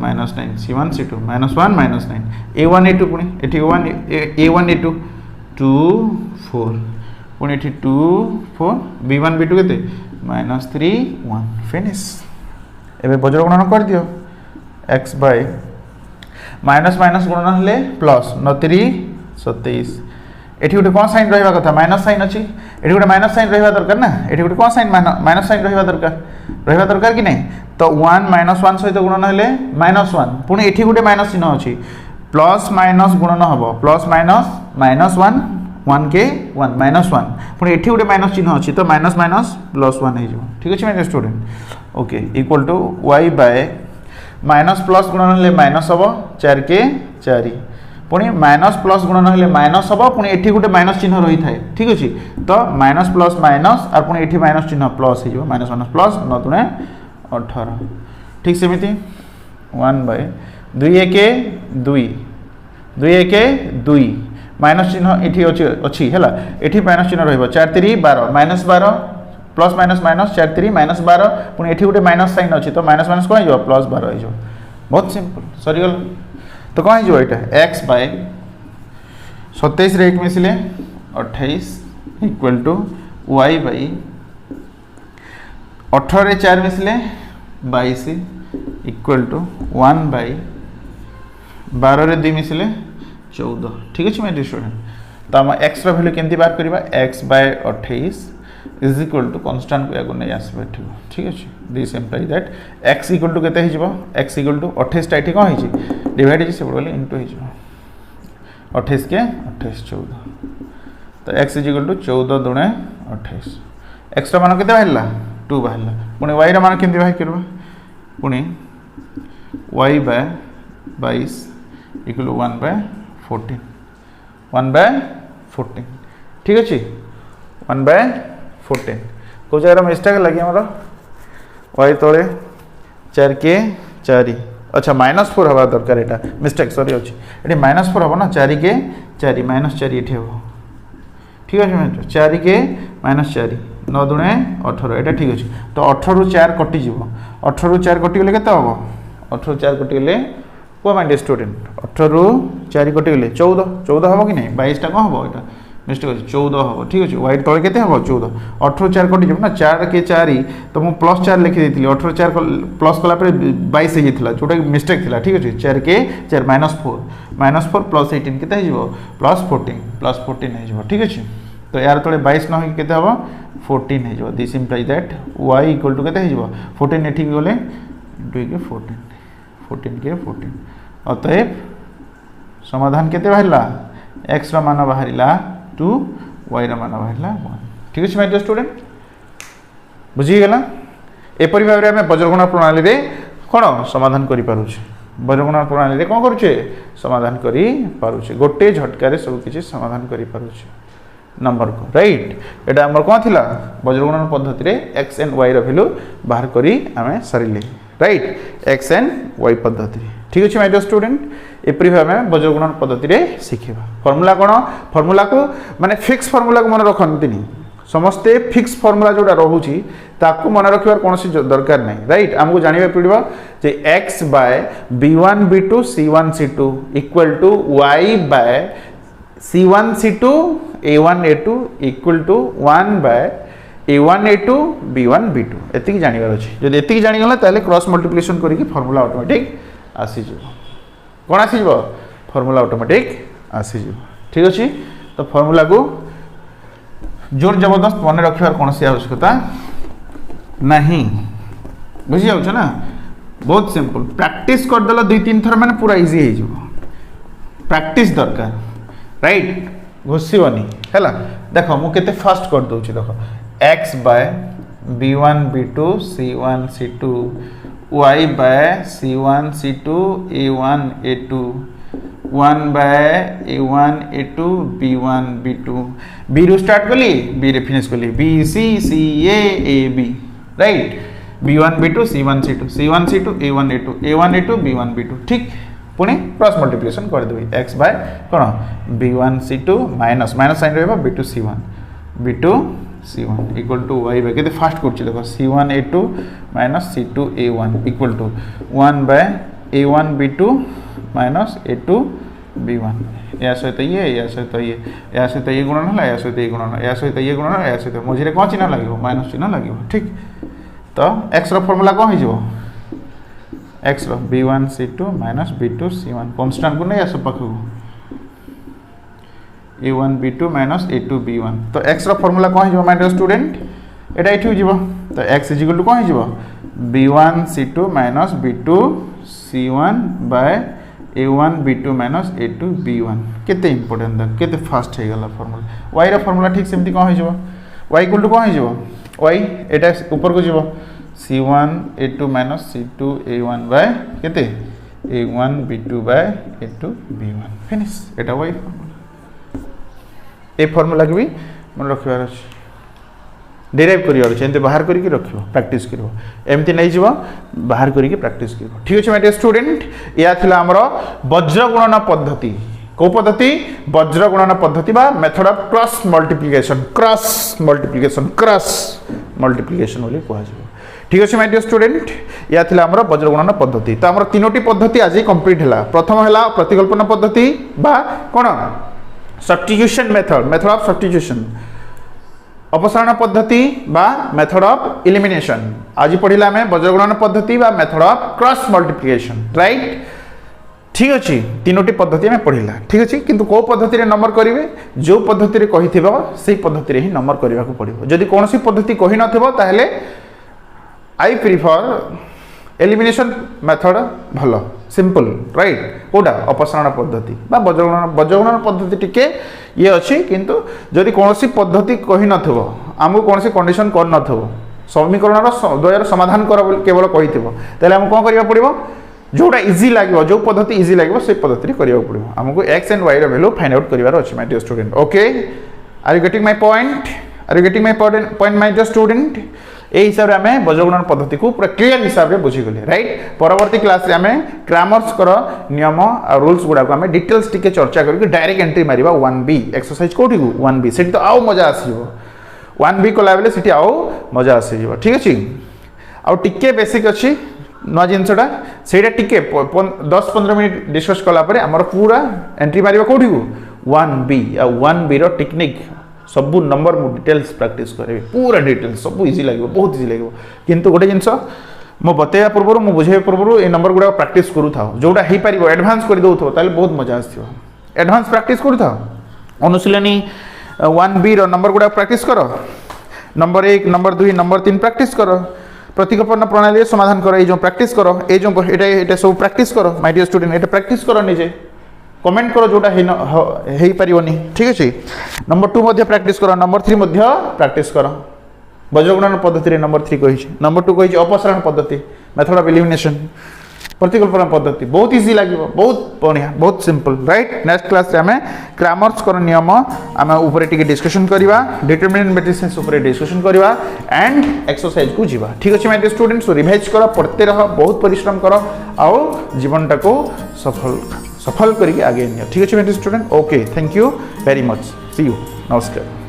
-9 c1 c2 -1 -9 a1 a2 पुणी ये a1 a2 2 4 पुणी ये 2 4 b1 b2 के -3 1 फिनिश एबे बज्र गुणन कर दियो x बाय माइनस माइनस गुणन हेले प्लस 9 27 एठी गोटे कौन साइन रहिबा कथा माइनस साइन अछि एठी गोटे माइनस साइन रहिबा दरकार ना एठी गोटे कौन साइन माइनस साइन रहिबा दरकार कि नहीं तो 1 -1 सहित गुणन हेले -1 पुणी एठी गोटे माइनस चिन्ह अछि प्लस माइनस गुणन हबो प्लस माइनस -1 1 के 1 -1 पुणी एठी गोटे माइनस चिन्ह अछि तो माइनस माइनस +1 हे जो ठीक अछि my student okay equal to y by minus plus गुणन हेले माइनस हबो 4 के 4 पुणी माइनस प्लस गुणन हेले माइनस हबो पुणी एठी गोटे माइनस चिन्ह रही थाए ठीक अछि तो माइनस प्लस माइनस और पुणी एठी माइनस चिन्ह प्लस हे जो माइनस माइनस प्लस 9 दुने 18 ठीक सेमिति 1 बाय 2 1 2 2 1 2 माइनस चिन्ह एठी अछि हैला एठी माइनस चिन्ह रहइबो 4 3 12 -12 प्लस माइनस माइनस 4 3 -12 पुणी एठी गोटे माइनस साइन अछि तो माइनस माइनस कोन जो प्लस 12 हे जो बहुत सिंपल सरी गल तो कौन हो x बाय 27 रे 1 मिसले 28 इक्वल टू y बाय 18 रे 4 मिसले 22 इक्वल टू 1 बाय 12 रे 2 मिसले 14 ठीक अछि माय स्टूडेंट तो हम x रो वैल्यू केमती बात करबा x by 28 is equal to constant को आगो नै आसबे ठीक अछि this imply that x equal to केते हिजबो x इक्वल टू 28 टा एठी कोन हिची डिवाइड हिची से बोले इनटू हिजबो 28 के 28 14 तो x इज इक्वल टू 14 दुणे 28 x रा मान केते बाहरला 2 बाहरला पुनी y रा मान केमती बाहर करबा पुनी y by 22 equal to 1 by 14 1 by 14 ठीक अछि 1 बाय 14 को जगह मिस्टेक लगी हमर y तळे 4 के 4 अच्छा -4 हवा दरकार एटा मिस्टेक सॉरी अछि एटी -4 हबो ना 4 के 4 -4 एठी हबो ठीक अछि मित्र 4 के -4 9 दुणे 18 एटा ठीक अछि तो 18 रु 4 कटि जिवो 18 रु 4 कटि गेले केते हबो 18 रु 4 कटि गेले को माइंड स्टूडेंट 18 रु 4 कटि गेले 14 हबो कि नै 22 टा को हबो एटा मिस्टेक अछि 14 हबो ठीक अछि y तळे केते हबो 14 18 4 कटि जिवो ना 4 के 4 तो मु +4 लिखि देथिली 18 4 प्लस कला पर 22 हे जितला जोटा मिस्टेक थिला ठीक अछि 4 के 4 -4 प्लस 18 केते हे जिवो +14 हे जिवो ठीक अछि तो यार तळे 22 न हो केते हबो 14 हे जिवो this imply that y equal to केते हे जिवो 14 एठी गले इनटू के 14 के 14 अतएव समाधान केते बाहरला x रा मान बाहरला 2 y रा मान बाहरला 1 ठीक अछि माय स्टूडेंट बुझी गेला एपरि भाबरे हमें बज्रगुणन प्रणाली रे कोन समाधान करि पारुछे बज्रगुणन प्रणाली रे कोन करूछे समाधान करि पारुछे गोटे झटका रे सब किछि समाधान करि पारुछे नंबर को राइट एटा हमर कोन थिला बज्रगुणन पद्धति रे x एंड y रा वैल्यू बाहर करी हमें सरिले राइट x एंड y पद्धति ठीक अछि माय स्टूडेंट एपरि भाबे बज्रगुणन पद्धति रे सिखिबा फार्मूला कोन फार्मूला को माने फिक्स फार्मूला को मन रखंतिनी समस्ते फिक्स फॉर्मूला जोड़ा रोची ताकू मन रखिबार कोनोसी दरकार नहीं राइट हमको जानिबा पड़िबो जे x by b1 b2 c1 c2 equal to y by c1 c2 a1 a2 equal to 1 by a1 a2 b1 b2 एतिकी जानिबार अछि जदि एतिकी जानि गला ताले क्रॉस मल्टीप्लिकेशन करिकि फार्मूला ऑटोमेटिक आसी जिवो कोन आसी जिवो फार्मूला ऑटोमेटिक आसी जिवो ठीक अछि तो फार्मूला को जोर जबरदस्त मन रखिबार कोनोसी आवश्यकता नहीं बुझी जाउछ ना बहुत सिंपल प्रैक्टिस कर देला 2-3 थर माने पूरा इजी हे जिवो प्रैक्टिस दरकार राइट घोसीबनी हैला देखो मु केते फास्ट कर दोछि देखो x by b1 b2 c1 c2 y by c1 c2 a1 a2 1 by a1 a2 b1 b2 b रू स्टार्ट कली b रे फिनिश कली b c c a a b right b1 b2 c1 c2 c1 c2 a1 a2 a1 a2 b1 b2 ठीक पुणी cross multiplication कर देबी x by कोन b1 c2 minus minus sign रहबा b2 c1 b2 c1 equal to y by केते fast करछि देखो c1 a2 minus c2 a1 equal to 1 by a1 b2 minus a2 b1 या सहित ये या सहित ये गुणन होला या सहित ये गुणन या सहित ये गुणन या सहित मझिरे कोन चिन्ह लागिवो माइनस चिन्ह लागिवो ठीक तो x रो फार्मूला कोन हिजो x रो b1 c2 minus b2 c1 constant को नै आसो पाखु a1 b2 minus a2 b1 तो x रो फार्मूला कोन हिजो माय डियर स्टूडेंट एटा एठी हिजो तो x इज इक्वल टू कोन हिजो b1 c2 minus b2 c1 bye a1 b2 minus a2 b1 केते इंपोर्टेंट द केते फास्ट हे गला फार्मूला y रो फार्मूला ठीक सेमती कोन हिजो y इक्वल टू कोन हिजो y एटा ऊपर को जीवो c1 a2 minus c2 a1 bye केते a1 b2 by a2 b1 finish एटा y फार्मूला ए फार्मूला के भी मन रखिबार अछि डेराइव करिवार अछि एंते बाहर करिकि रखिबो प्रैक्टिस करिवो एमती नै जीवो बाहर करिकि प्रैक्टिस करिवो ठीक अछि माय डियर स्टूडेंट या थिला हमरो वज्र गुणन पद्धति को पद्धति वज्र गुणन पद्धति बा मेथड ऑफ क्रॉस मल्टीप्लिकेशन बोली कहै छै ठीक अछि माय डियर स्टूडेंट या थिला हमरो वज्र गुणन पद्धति तो हमरो तीनोटी पद्धति आज कंप्लीट हला प्रथम हला प्रतिकल्पन पद्धति बा कोन सब्स्टिट्यूशन मेथड ऑफ सब्स्टिट्यूशन अपसारण पद्धति बा मेथड ऑफ एलिमिनेशन आज पढ़िला में वज्र गुणन पद्धति बा method of cross multiplication right ठीक अछि तीनोटी पद्धति में पढ़िला ठीक अछि किंतु को पद्धति रे नंबर करिवे जो पद्धति रे कहिथिबो सेही पद्धति रे ही नंबर करिवा को पड़िबो जदि कोनोसी पद्धति कहि नथिबो ताहेले आई प्रिफर एलिमिनेशन मेथड भलो सिंपल राइट कोडा अपसारण पद्धति बा वज्र गुणन पद्धति टिके ये अछि किंतु जदि कोनोसी पद्धति कहि नथिबो हमको कोनोसी कंडीशन कर नथिबो समीकरण रो द्वयर समाधान कर केवल कहिथिबो ताले हम कोन करिया पड़िबो जोटा इजी लागिबो जो पद्धति इजी लागिबो से पद्धति रे करिया पड़िबो हमको x एंड y रो वैल्यू फाइंड आउट करिवार अछि my dear student okay are you getting my point my dear student ए हिसाब रे हमें वज्र गुणन पद्धति को पूरा क्लियर हिसाब रे बुझी गले राइट परवर्ती क्लास रे हमें क्रैमर्स कर नियम आ रूल्स गुडा को हमें डिटेल्स टिके चर्चा करके डायरेक्ट एंट्री मारिबा 1b एक्सरसाइज कोठी को 1b सेठी तो आउ मजा आसीबो 1b को लाबले सेठी आउ मजा आसीबो ठीक अछि आ टिके बेसिक अछि न जिनसटा सेटा टिके 10-15 मिनिट डिस्कस कला परे हमर पूरा एंट्री मारिबा कोठी को 1b आ 1b रो टेक्निक सब नंबर मु डिटेल्स प्रैक्टिस करेबी पूरा डिटेल्स सब इजी लागिबो बहुत इजी लागिबो किंतु गोटे जिंस मो बतेया पूर्व मु बुझे पूर्व ए नंबर गुडा प्रैक्टिस करू थाओ जोटा हे परिबो एडवांस कर दउ थाओ ताले बहुत मजा आस्थिबो एडवांस प्रैक्टिस करू थाओ अनुशीलनी 1b रो नंबर गुडा प्रैक्टिस करो नंबर 1 नंबर 2 नंबर 3 प्रैक्टिस करो प्रतिकल्पन प्रणाली समाधान करो ए जो प्रैक्टिस करो ए जो एटा सब प्रैक्टिस करो my dear student Etah practice करो निजे कमेंट करो जोटा हे परिबोनी ठीक अछि नंबर 2 मध्ये प्रैक्टिस करो नंबर 3 मध्ये प्रैक्टिस करो वज्र गुणन पद्धति रे नंबर 3 कहि छै नंबर 2 कहि छै अपसारण पद्धति मेथड ऑफ एलिमिनेशन प्रतिकल्पन पद्धति बहुत इजी लागिबो बहुत बढ़िया बहुत सिंपल राइट नेक्स्ट क्लास रे हमें क्रैमर्स कर नियम हमें ऊपर टिके डिस्कशन करबा डिटरमिनेंट मैट्रिसेस ऊपर डिस्कशन करबा एंड एक्सरसाइज को जीवा ठीक अछि my dear students so revise करो पढ़ते रहो बहुत परिश्रम करो आ जीवन टा को सफल करके आगे नियो ठीक अछि my dear student okay thank you very much see you नमस्कार।